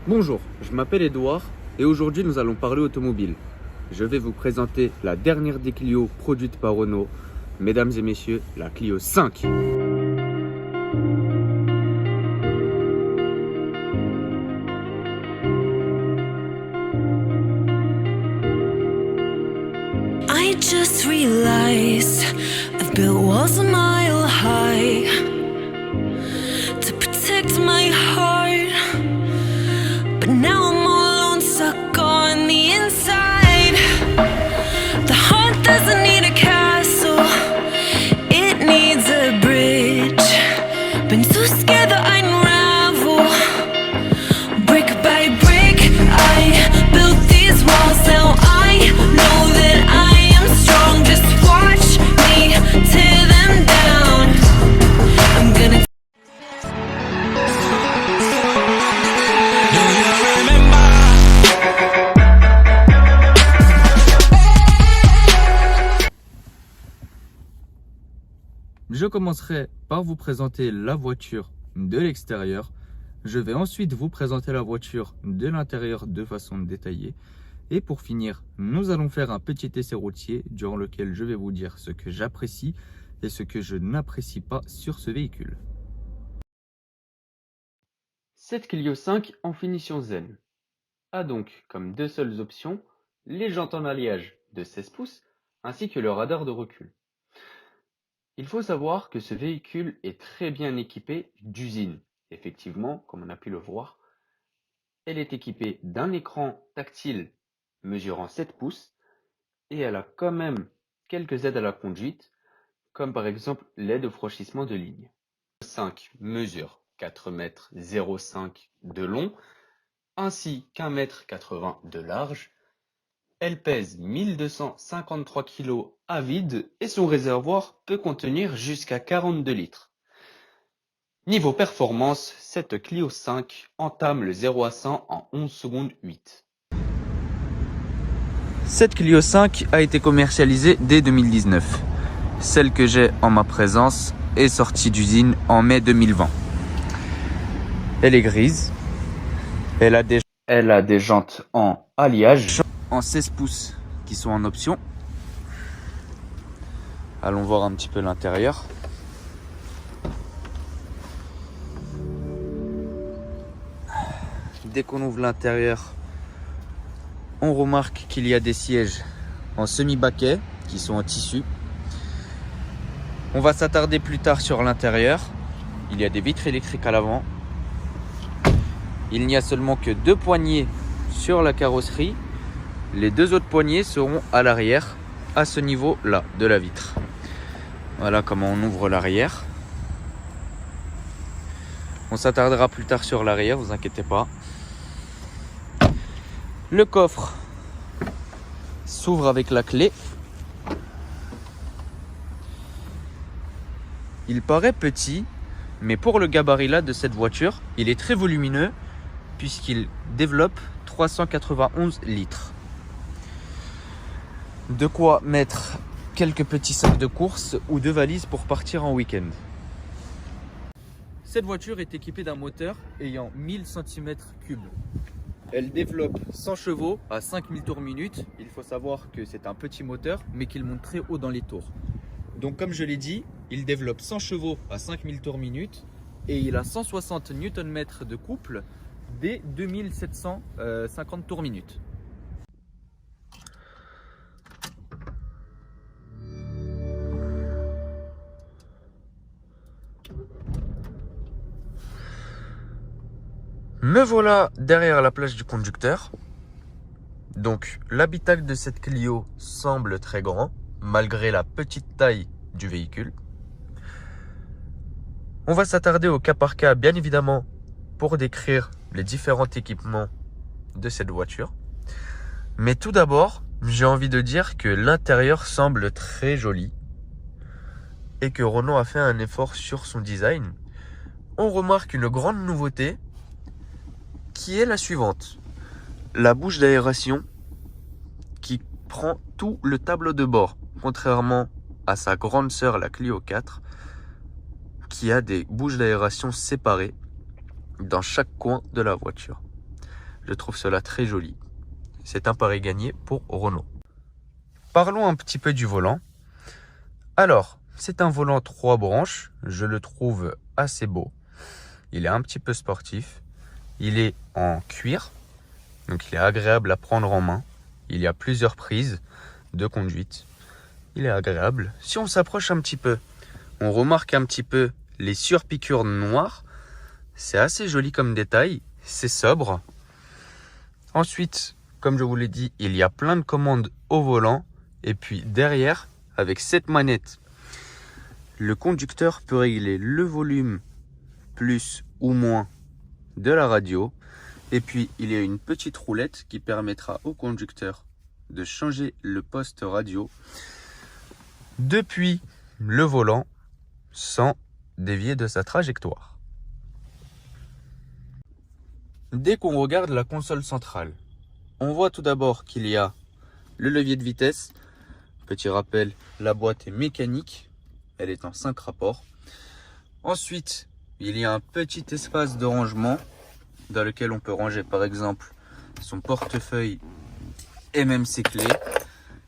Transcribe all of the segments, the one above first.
Bonjour, je m'appelle Edouard et aujourd'hui nous allons parler automobile. Je vais vous présenter la dernière des Clio produites par Renault. Mesdames et messieurs, la Clio 5. I just realized I've built walls a mile high to protect my heart, but now I'm all alone, stuck on the inside. The heart doesn't need a castle, it needs a bridge. Been too scared that I'd unravel. Brick by brick, I built these walls. Now I know that I am strong. Just watch me tear them down. I'm gonna. Je commencerai par vous présenter la voiture de l'extérieur. Je vais ensuite vous présenter la voiture de l'intérieur de façon détaillée. Et pour finir, nous allons faire un petit essai routier durant lequel je vais vous dire ce que j'apprécie et ce que je n'apprécie pas sur ce véhicule. Cette Clio 5 en finition zen a donc comme deux seules options les jantes en alliage de 16 pouces ainsi que le radar de recul. Il faut savoir que ce véhicule est très bien équipé d'usine. Effectivement, comme on a pu le voir, elle est équipée d'un écran tactile mesurant 7 pouces et elle a quand même quelques aides à la conduite, comme par exemple l'aide au franchissement de ligne. Le 5 mesure 4,05 m de long ainsi qu'1,80 m de large. Elle pèse 1253 kg à vide et son réservoir peut contenir jusqu'à 42 litres. Niveau performance, cette Clio 5 entame le 0 à 100 en 11 secondes 8. Cette Clio 5 a été commercialisée dès 2019. Celle que j'ai en ma présence est sortie d'usine en mai 2020. Elle est grise. Elle a des jantes en alliage en 16 pouces qui sont en option. Allons voir un petit peu l'intérieur. Dès qu'on ouvre l'intérieur, on remarque qu'il y a des sièges en semi-baquet qui sont en tissu. On va s'attarder plus tard sur l'intérieur. Il y a des vitres électriques à l'avant. Il n'y a seulement que deux poignées sur la carrosserie. Les deux autres poignées seront à l'arrière, à ce niveau-là de la vitre. Voilà comment on ouvre l'arrière. On s'attardera plus tard sur l'arrière, vous inquiétez pas. Le coffre s'ouvre avec la clé. Il paraît petit, mais pour le gabarit là de cette voiture, il est très volumineux puisqu'il développe 391 litres. De quoi mettre quelques petits sacs de course ou deux valises pour partir en week-end. Cette voiture est équipée d'un moteur ayant 1000 cm3. Elle développe 100 chevaux à 5000 tours minute. Il faut savoir que c'est un petit moteur mais qu'il monte très haut dans les tours. Donc comme je l'ai dit, il développe 100 chevaux à 5000 tours minute et il a 160 Nm de couple dès 2750 tours minute. Me voilà derrière la place du conducteur. Donc l'habitacle de cette Clio semble très grand, malgré la petite taille du véhicule. On va s'attarder au cas par cas, bien évidemment, pour décrire les différents équipements de cette voiture. Mais tout d'abord, j'ai envie de dire que l'intérieur semble très joli et que Renault a fait un effort sur son design. On remarque une grande nouveauté qui est la suivante. La bouche d'aération qui prend tout le tableau de bord, contrairement à sa grande sœur la Clio 4 qui a des bouches d'aération séparées dans chaque coin de la voiture. Je trouve cela très joli. C'est un pari gagné pour Renault. Parlons un petit peu du volant. Alors, c'est un volant 3 branches. Je le trouve assez beau. Il est un petit peu sportif. Il est en cuir. Donc il est agréable à prendre en main. Il y a plusieurs prises de conduite. Il est agréable. Si on s'approche un petit peu, on remarque un petit peu les surpiqûres noires. C'est assez joli comme détail. C'est sobre. Ensuite, comme je vous l'ai dit, il y a plein de commandes au volant. Et puis derrière, avec cette manette, le conducteur peut régler le volume plus ou moins de la radio. Et puis, il y a une petite roulette qui permettra au conducteur de changer le poste radio depuis le volant sans dévier de sa trajectoire. Dès qu'on regarde la console centrale, on voit tout d'abord qu'il y a le levier de vitesse. Petit rappel, la boîte est mécanique, elle est en 5 rapports. Ensuite, il y a un petit espace de rangement dans lequel on peut ranger par exemple son portefeuille et même ses clés.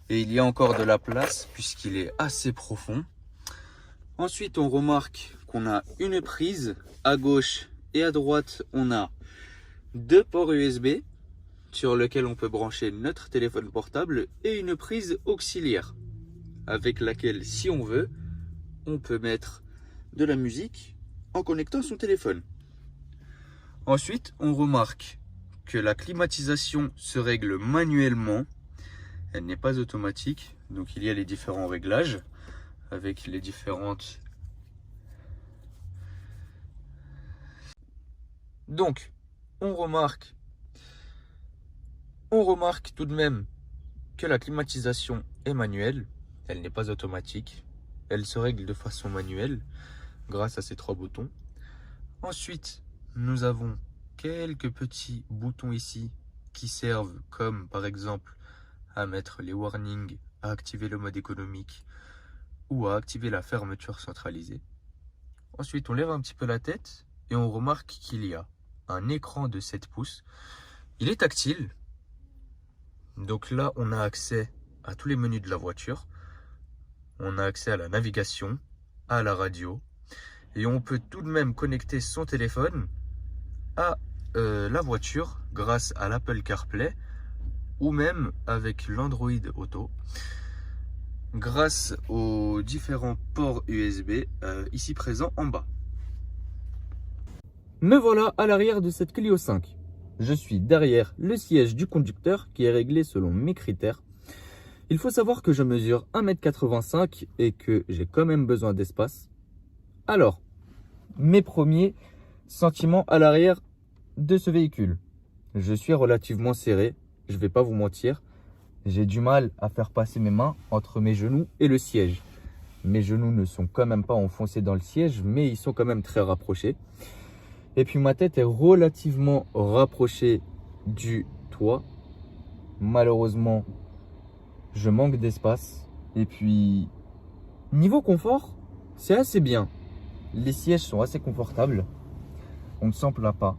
Et il y a encore de la place puisqu'il est assez profond. Ensuite, on remarque qu'on a une prise à gauche et à droite. On a 2 ports USB sur lesquels on peut brancher notre téléphone portable et une prise auxiliaire avec laquelle, si on veut, on peut mettre de la musique en connectant son téléphone. Ensuite, on remarque que la climatisation se règle manuellement. Elle n'est pas automatique. Donc, il y a les différents réglages avec les différentes. Donc, on remarque tout de même que la climatisation est manuelle. Elle n'est pas automatique. Elle se règle de façon manuelle grâce à ces 3 boutons. Ensuite, nous avons quelques petits boutons ici qui servent comme par exemple à mettre les warnings, à activer le mode économique ou à activer la fermeture centralisée. Ensuite, on lève un petit peu la tête et on remarque qu'il y a un écran de 7 pouces. Il est tactile. Donc là, on a accès à tous les menus de la voiture. On a accès à la navigation, à la radio. Et on peut tout de même connecter son téléphone à la voiture grâce à l'Apple CarPlay ou même avec l'Android Auto grâce aux différents ports USB ici présents en bas. Me voilà à l'arrière de cette Clio 5. Je suis derrière le siège du conducteur qui est réglé selon mes critères. Il faut savoir que je mesure 1,85 m et que j'ai quand même besoin d'espace. Alors, mes premiers sentiments à l'arrière de ce véhicule. Je suis relativement serré, je ne vais pas vous mentir. J'ai du mal à faire passer mes mains entre mes genoux et le siège. Mes genoux ne sont quand même pas enfoncés dans le siège, mais ils sont quand même très rapprochés. Et puis ma tête est relativement rapprochée du toit. Malheureusement, je manque d'espace. Et puis, niveau confort, c'est assez bien. Les sièges sont assez confortables. On ne s'en plaint pas.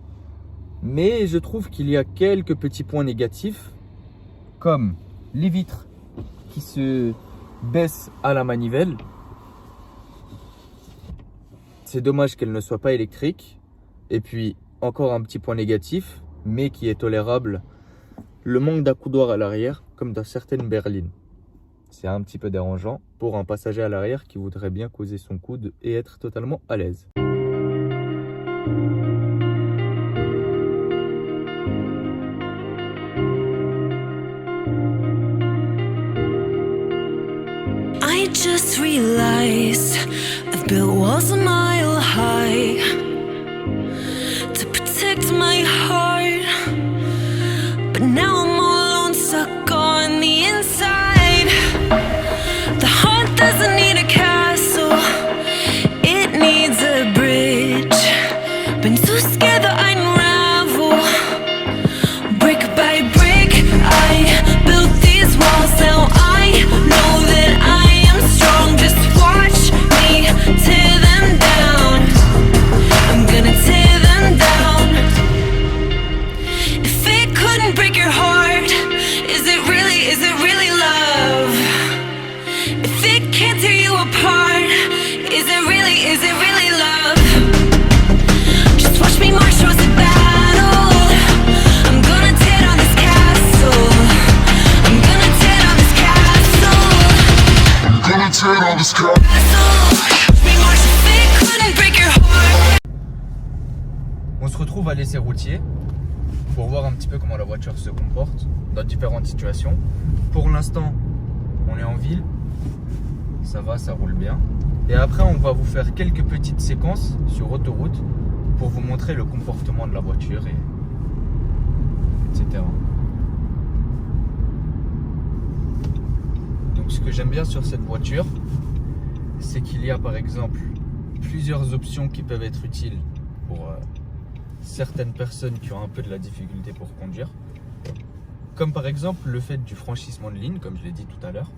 Mais je trouve qu'il y a quelques petits points négatifs, comme les vitres qui se baissent à la manivelle. C'est dommage qu'elles ne soient pas électriques. Et puis, encore un petit point négatif, mais qui est tolérable, le manque d'accoudoir à l'arrière, comme dans certaines berlines. C'est un petit peu dérangeant pour un passager à l'arrière qui voudrait bien poser son coude et être totalement à l'aise. I just realized I've built walls a mile high to protect my heart, but now I'm all alone, stuck on the inside. The heart doesn't need a castle, it needs a bridge. Been too scared that I'd unravel, brick by brick. I built these walls, now I know that I am strong. Just watch me tear them down. couldn't break your heart, is it really love? If it can't tear you apart, is it really love? Just watch me march towards the battle. I'm gonna tear down this castle. I'm gonna tear down this castle. I'm gonna tear down this castle. Watch me march if it couldn't break your heart. On se retrouve à l'essai routier pour voir un petit peu comment la voiture se comporte dans différentes situations. Pour l'instant, on est en ville, ça va, ça roule bien. Et après, on va vous faire quelques petites séquences sur autoroute pour vous montrer le comportement de la voiture, etc. Donc ce que j'aime bien sur cette voiture, c'est qu'il y a par exemple plusieurs options qui peuvent être utiles pour certaines personnes qui ont un peu de la difficulté pour conduire. Comme par exemple le fait du franchissement de ligne, comme je l'ai dit tout à l'heure.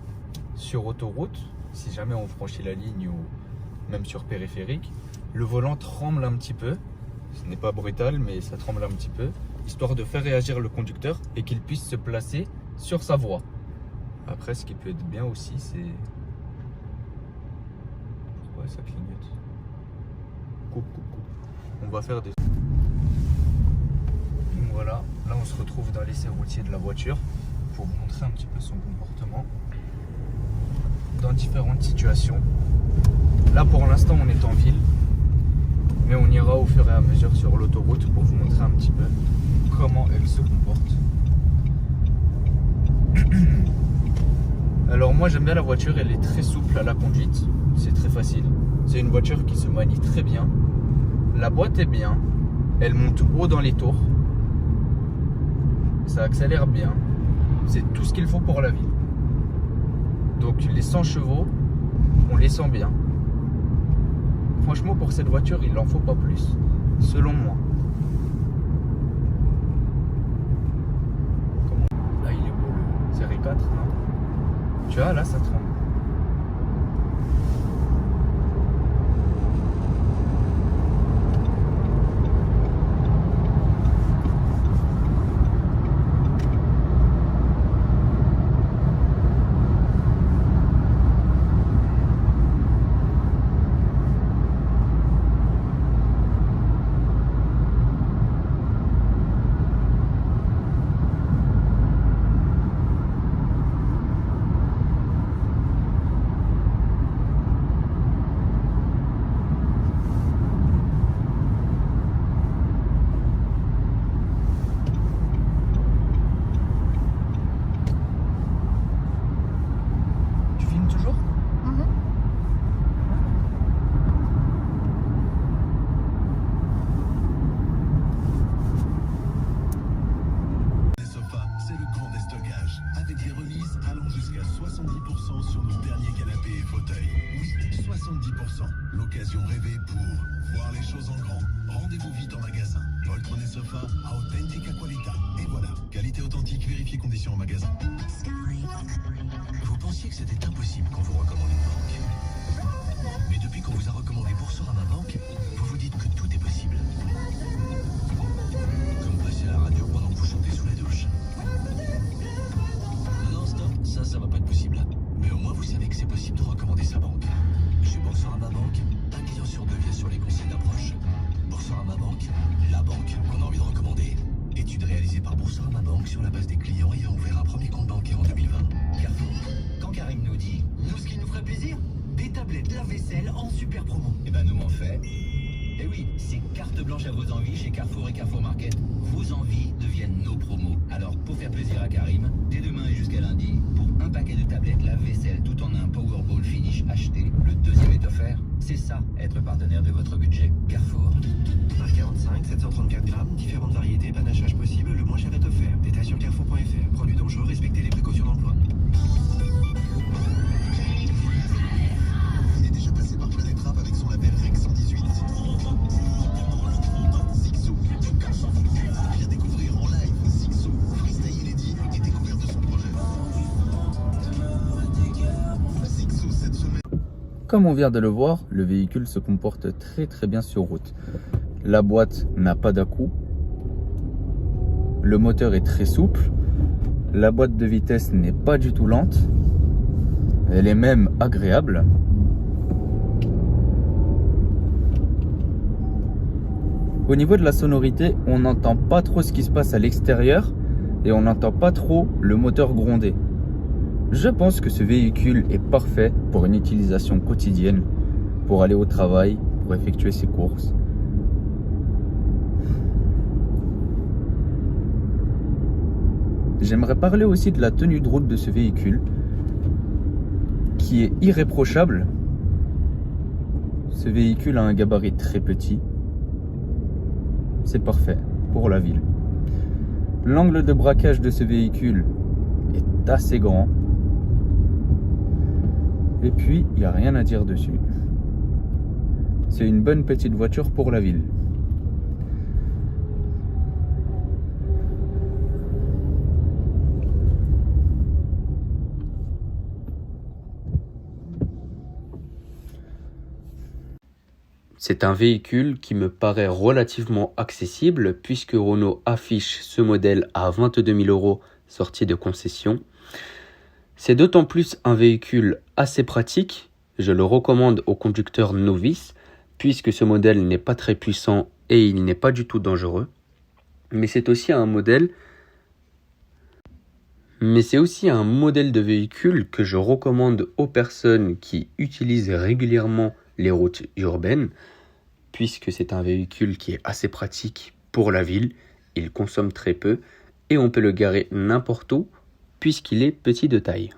Sur autoroute, si jamais on franchit la ligne ou même sur périphérique, le volant tremble un petit peu. Ce n'est pas brutal, mais ça tremble un petit peu, histoire de faire réagir le conducteur et qu'il puisse se placer sur sa voie. Après, ce qui peut être bien aussi, c'est... Pourquoi ça clignote? Coupe. On va faire des... Donc voilà, là on se retrouve dans l'essai routier de la voiture pour vous montrer un petit peu son comportement dans différentes situations. Là pour l'instant on est en ville, mais on ira au fur et à mesure sur l'autoroute pour vous montrer un petit peu comment elle se comporte. Alors moi j'aime bien la voiture, elle est très souple à la conduite, c'est très facile. C'est une voiture qui se manie très bien. La boîte est bien, elle monte haut dans les tours, ça accélère bien, c'est tout ce qu'il faut pour la ville. Donc les 100 chevaux, on les sent bien. Franchement pour cette voiture il n'en faut pas plus, selon moi. Là il est beau le série 4, non? Tu vois là ça tremble. L'occasion rêvée pour voir les choses en grand. Rendez-vous vite en magasin. Poltron Sofa à Authentica Qualita. Et voilà, qualité authentique, vérifiez conditions en magasin. Vous pensiez que c'était impossible qu'on vous recommande une banque. Mais depuis qu'on vous a recommandé Boursorama Banque, vous vous dites que tout est possible. Comme passer à la radio pendant que vous chantez sous la douche. Non, stop, ça va pas être possible. Mais au moins vous savez que c'est possible de recommander sa banque. Chez Boursorama Banque, un client sur deux vient sur les conseils d'approche. Boursorama Banque, la banque qu'on a envie de recommander. Étude réalisée par Boursorama Banque sur la base des clients ayant ouvert un premier compte bancaire en 2020. Carrefour. Quand Karim nous dit, nous ce qui nous ferait plaisir, des tablettes lave-vaisselle en super promo. Et ben nous m'en fait. Et oui, c'est carte blanche à vos envies chez Carrefour et Carrefour Market. Vos envies deviennent nos promos. Alors pour faire plaisir à Karim, dès demain et jusqu'à lundi, pour un paquet de tablettes lave-vaisselle tout en un Powerball Finish acheté, le deuxième est offert. C'est ça, être partenaire de votre budget. Carrefour. Par 45, 734 grammes, différentes variétés, panachage possible, le moins cher est offert. Détail sur carrefour.fr. Produits dangereux, respectez les précautions d'emploi. Il est déjà passé par Planète Rap avec son label Rec 118. Zigzoo. Viens découvrir en live Zigzoo, freestyle inédit et découverte de son projet. Zigzoo cette semaine. Comme on vient de le voir, le véhicule se comporte très bien sur route. La boîte n'a pas d'à-coups. le moteur est très souple, la boîte de vitesse n'est pas du tout lente, elle est même agréable. Au niveau de la sonorité, on n'entend pas trop ce qui se passe à l'extérieur et on n'entend pas trop le moteur gronder. Je pense que ce véhicule est parfait pour une utilisation quotidienne, pour aller au travail, pour effectuer ses courses. J'aimerais parler aussi de la tenue de route de ce véhicule, qui est irréprochable. Ce véhicule a un gabarit très petit. C'est parfait pour la ville. L'angle de braquage de ce véhicule est assez grand. Et puis, il n'y a rien à dire dessus. C'est une bonne petite voiture pour la ville. C'est un véhicule qui me paraît relativement accessible puisque Renault affiche ce modèle à 22 000 € sorti de concession. C'est d'autant plus un véhicule assez pratique, je le recommande aux conducteurs novices puisque ce modèle n'est pas très puissant et il n'est pas du tout dangereux. Mais c'est aussi un modèle de véhicule que je recommande aux personnes qui utilisent régulièrement les routes urbaines, puisque c'est un véhicule qui est assez pratique pour la ville, il consomme très peu et on peut le garer n'importe où puisqu'il est petit de taille.